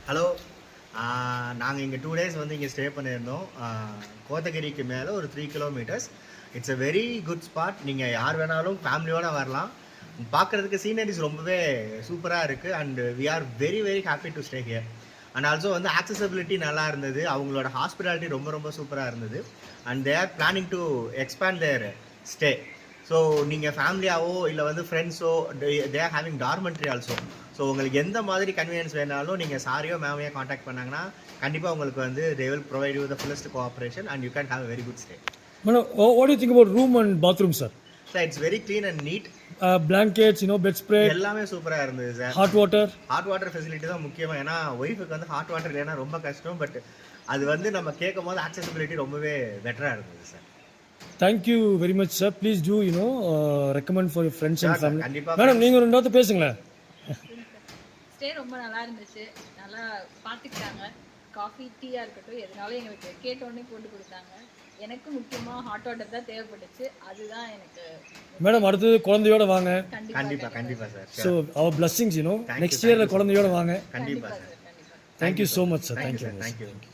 Hello. நாங்கள் இங்கே 2 days வந்து இங்கே ஸ்டே பண்ணியிருந்தோம். கோத்தகிரிக்கு மேலே ஒரு 3 kilometers. It's a very good spot. நீங்கள் யார் வேணாலும் ஃபேமிலியோடு வரலாம். பார்க்குறதுக்கு சீனரிஸ் ரொம்பவே சூப்பராக இருக்குது. And we are very very happy to stay here. And also வந்து ஆக்சசபிலிட்டி நல்லா இருந்தது. அவங்களோட ஹாஸ்பிட்டாலிட்டி ரொம்ப ரொம்ப சூப்பராக இருந்தது. And they are planning to expand their stay. So நீங்கள் ஃபேமிலியாவோ இல்லை வந்து ஃப்ரெண்ட்ஸோ they are having dormitory also. So உங்களுக்கு எந்த மாதிரி கன்வீனியன்ஸ் வேணாலும் நீங்கள் சாரியோ மேமையோ காண்டாக்ட் பண்ணாங்கன்னா கண்டிப்பாக உங்களுக்கு வந்து they will provide you the fullest cooperation and you can have a very good stay. Madam, what do you think about room and bathroom, sir? Sir it's very clean and neat. Blankets, bed spread, எல்லாமே சூப்பராக இருந்தது sir. hot water. Hot water facility தான் முக்கியமாக. ஏன்னா ஒய்ஃபுக்கு வந்து hot water இல்லைன்னா ரொம்ப கஷ்டம். பட் அது வந்து நம்ம கேட்கும் போது ஆக்சசிபிலிட்டி ரொம்பவே பெட்டராக இருந்தது sir. Thank you very much, sir. Please do, recommend for your friends and Sure, sir. family. கண்டிப்பா Madam, நீங்க ரெண்டு வார்த்தை பேசுங்களேன். ஸ்டே ரொம்ப நல்லா இருந்துச்சு. நல்லா பார்த்துக்கிட்டாங்க. காஃபி டீயா இருக்கட்டும் எதுனாலும் எங்களுக்கு கேட்ட உடனே போட்டு கொடுத்தாங்க. எனக்கு முக்கியமாக ஹாட் வாட்டர் தான் தேவைப்பட்டுச்சு. அதுதான் எனக்கு. மேடம் அடுத்து குழந்தையோட வாங்க. கண்டிப்பாக கண்டிப்பாக sir. So our blessings, Thank you, next year thank you, குழந்தையோட வாங்க. கண்டிப்பாக சார். கண்டிப்பாக. Thank you so much, sir. Thank you Thank sir. you. Thank you.